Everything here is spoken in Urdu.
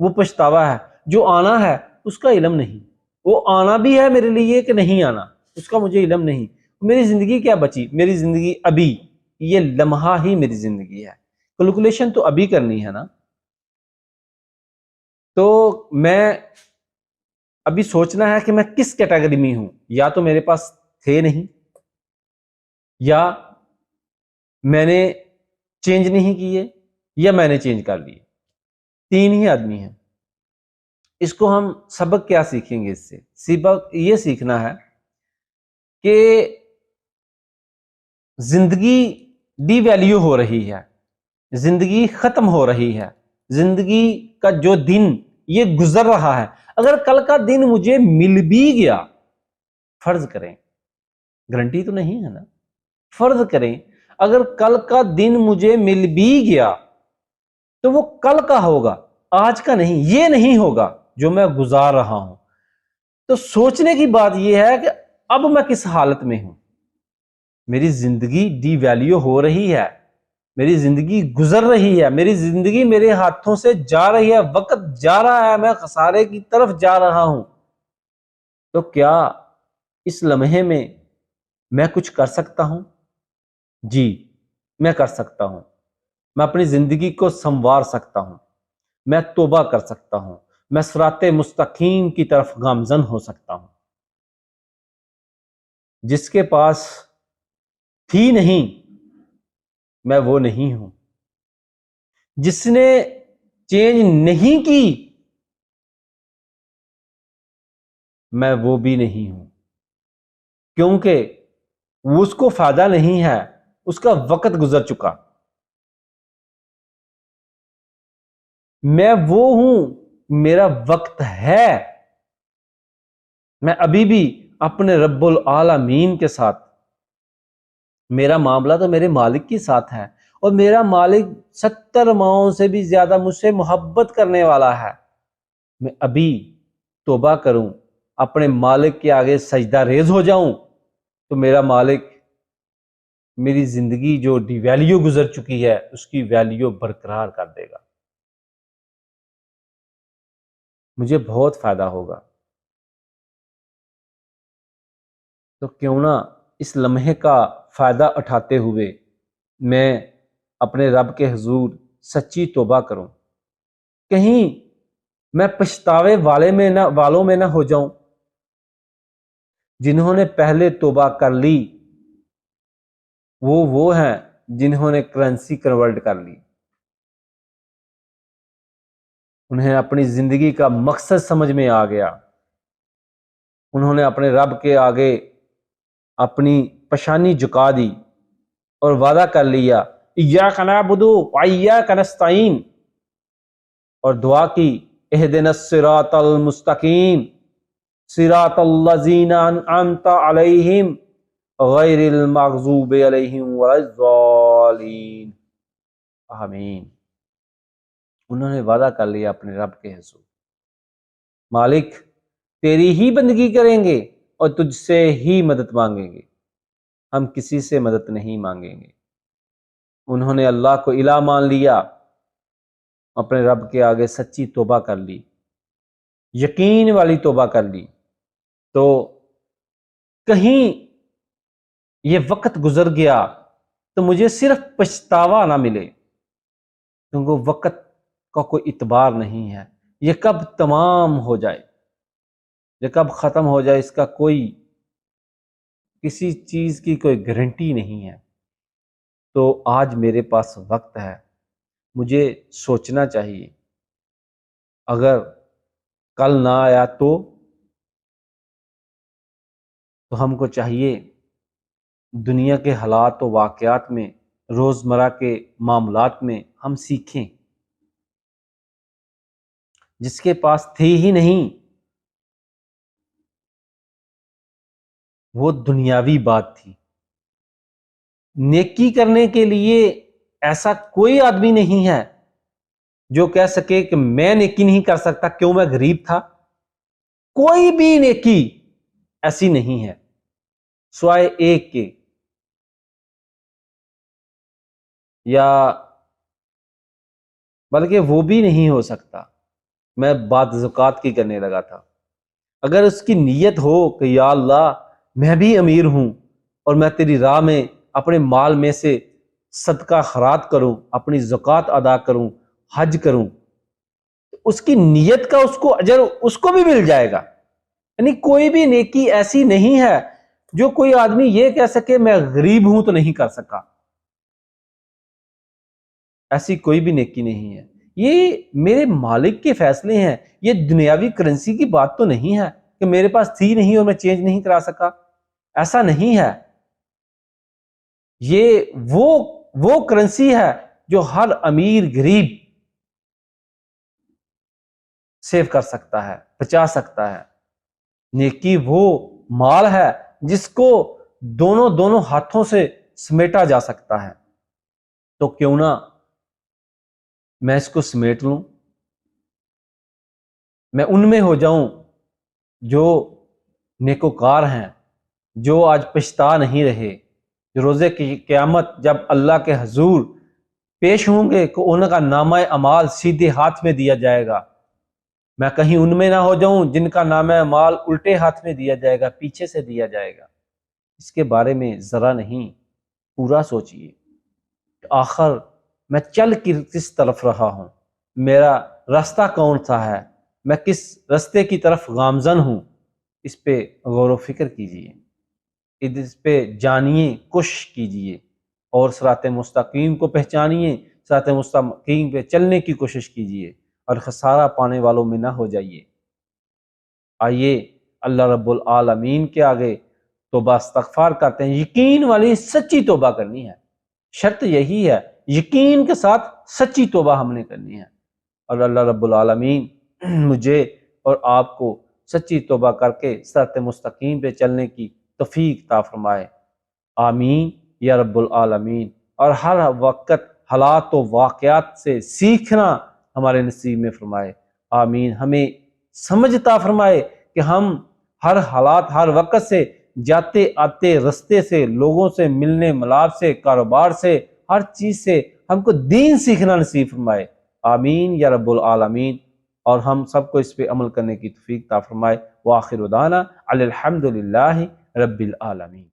وہ پچھتاوا ہے. جو آنا ہے اس کا علم نہیں. وہ آنا بھی ہے میرے لیے کہ نہیں آنا اس کا مجھے علم نہیں. میری زندگی کیا بچی؟ میری زندگی ابھی، یہ لمحہ ہی میری زندگی ہے. کیلکولیشن تو ابھی کرنی ہے نا. تو میں ابھی سوچنا ہے کہ میں کس کیٹیگری میں ہوں. یا تو میرے پاس تھے نہیں، یا میں نے چینج نہیں کیے، یا میں نے چینج کر لیے. تین ہی آدمی ہیں. اس کو ہم سبق کیا سیکھیں گے؟ اس سے سبق یہ سیکھنا ہے کہ زندگی ڈی ویلیو ہو رہی ہے، زندگی ختم ہو رہی ہے، زندگی کا جو دن یہ گزر رہا ہے. اگر کل کا دن مجھے مل بھی گیا، فرض کریں، گارنٹی تو نہیں ہے نا، فرض کریں اگر کل کا دن مجھے مل بھی گیا تو وہ کل کا ہوگا، آج کا نہیں. یہ نہیں ہوگا جو میں گزار رہا ہوں. تو سوچنے کی بات یہ ہے کہ اب میں کس حالت میں ہوں. میری زندگی ڈی ویلیو ہو رہی ہے، میری زندگی گزر رہی ہے، میری زندگی میرے ہاتھوں سے جا رہی ہے، وقت جا رہا ہے، میں خسارے کی طرف جا رہا ہوں. تو کیا اس لمحے میں کچھ کر سکتا ہوں؟ جی میں کر سکتا ہوں. میں اپنی زندگی کو سنوار سکتا ہوں، میں توبہ کر سکتا ہوں، میں صراط مستقیم کی طرف گامزن ہو سکتا ہوں. جس کے پاس تھی نہیں، میں وہ نہیں ہوں. جس نے چینج نہیں کی، میں وہ بھی نہیں ہوں. کیونکہ اس کو فائدہ نہیں ہے، اس کا وقت گزر چکا. میں وہ ہوں، میرا وقت ہے. میں ابھی بھی اپنے رب العالمین کے ساتھ، میرا معاملہ تو میرے مالک کے ساتھ ہے، اور میرا مالک 70 ماؤں سے بھی زیادہ مجھ سے محبت کرنے والا ہے. میں ابھی توبہ کروں، اپنے مالک کے آگے سجدہ ریز ہو جاؤں، تو میرا مالک میری زندگی جو ڈی ویلیو گزر چکی ہے اس کی ویلیو برقرار کر دے گا. مجھے بہت فائدہ ہوگا. تو کیوں نہ اس لمحے کا فائدہ اٹھاتے ہوئے میں اپنے رب کے حضور سچی توبہ کروں. کہیں میں پچھتاوے والوں میں نہ ہو جاؤں. جنہوں نے پہلے توبہ کر لی وہ ہیں جنہوں نے کرنسی کنورٹ کر لی. انہیں اپنی زندگی کا مقصد سمجھ میں آ گیا. انہوں نے اپنے رب کے آگے اپنی پیشانی جھکا دی اور وعدہ کر لیا ایاک نعبد و ایاک نستعین، اور دعا کی اہدنا الصراط المستقیم صراط الذین انعمت علیہم غیر المغضوب علیہم ولا الضالین. آمین. انہوں نے وعدہ کر لیا اپنے رب کے حضور، مالک تیری ہی بندگی کریں گے اور تجھ سے ہی مدد مانگیں گے، ہم کسی سے مدد نہیں مانگیں گے. انہوں نے اللہ کو الہ مان لیا، اپنے رب کے آگے سچی توبہ کر لی، یقین والی توبہ کر لی. تو کہیں یہ وقت گزر گیا تو مجھے صرف پچھتاوا نہ ملے، کیونکہ وقت کا کوئی اعتبار نہیں ہے. یہ کب تمام ہو جائے، یہ کب ختم ہو جائے، اس کا کسی چیز کی کوئی گارنٹی نہیں ہے. تو آج میرے پاس وقت ہے، مجھے سوچنا چاہیے. اگر کل نہ آیا تو ہم کو چاہیے دنیا کے حالات و واقعات میں، روزمرہ کے معاملات میں ہم سیکھیں. جس کے پاس تھی ہی نہیں، وہ دنیاوی بات تھی. نیکی کرنے کے لیے ایسا کوئی آدمی نہیں ہے جو کہہ سکے کہ میں نیکی نہیں کر سکتا، کیوں میں غریب تھا. کوئی بھی نیکی ایسی نہیں ہے سوائے ایک کے، یا بلکہ وہ بھی نہیں ہو سکتا. میں بات زکوٰۃ کی کرنے لگا تھا۔ اگر اس کی نیت ہو کہ یا اللہ میں بھی امیر ہوں اور میں تیری راہ میں اپنے مال میں سے صدقہ خیرات کروں، اپنی زکوٰۃ ادا کروں، حج کروں، اس کی نیت کا اس کو اجر اس کو بھی مل جائے گا۔ یعنی کوئی بھی نیکی ایسی نہیں ہے جو کوئی آدمی یہ کہہ سکے میں غریب ہوں تو نہیں کر سکا، ایسی کوئی بھی نیکی نہیں ہے۔ یہ میرے مالک کے فیصلے ہیں، یہ دنیاوی کرنسی کی بات تو نہیں ہے کہ میرے پاس تھی نہیں اور میں چینج نہیں کرا سکا، ایسا نہیں ہے۔ یہ وہ کرنسی ہے جو ہر امیر غریب سیو کر سکتا ہے، بچا سکتا ہے۔ نیکی وہ مال ہے جس کو دونوں ہاتھوں سے سمیٹا جا سکتا ہے، تو کیوں نہ میں اس کو سمیٹ لوں، میں ان میں ہو جاؤں جو نیکوکار ہیں، جو آج پچھتا نہیں رہے، جو روزے کی قیامت جب اللہ کے حضور پیش ہوں گے کہ ان کا نامہ اعمال سیدھے ہاتھ میں دیا جائے گا، میں کہیں ان میں نہ ہو جاؤں جن کا نامہ اعمال الٹے ہاتھ میں دیا جائے گا، پیچھے سے دیا جائے گا۔ اس کے بارے میں ذرا نہیں پورا سوچئے، آخر میں چل کس طرف رہا ہوں، میرا راستہ کون سا ہے، میں کس راستے کی طرف گامزن ہوں، اس پہ غور و فکر کیجئے، اس پہ جانیے، کوشش کیجئے اور صراط مستقیم کو پہچانیے، صراط مستقیم پہ چلنے کی کوشش کیجئے اور خسارہ پانے والوں میں نہ ہو جائیے۔ آئیے اللہ رب العالمین کے آگے توبہ استغفار کرتے ہیں۔ یقین والی سچی توبہ کرنی ہے، شرط یہی ہے، یقین کے ساتھ سچی توبہ ہم نے کرنی ہے، اور اللہ رب العالمین مجھے اور آپ کو سچی توبہ کر کے صراط مستقیم پہ چلنے کی توفیق عطا فرمائے، آمین یا رب العالمین۔ اور ہر وقت حالات و واقعات سے سیکھنا ہمارے نصیب میں فرمائے، آمین۔ ہمیں سمجھ عطا فرمائے کہ ہم ہر حالات، ہر وقت سے، جاتے آتے رستے سے، لوگوں سے ملنے ملاپ سے، کاروبار سے، ہر چیز سے ہم کو دین سیکھنا نصیب فرمائے، آمین یا رب العالمین۔ اور ہم سب کو اس پہ عمل کرنے کی توفیق عطا فرمائے۔ وآخر دعوانا الحمد للہ رب العالمین۔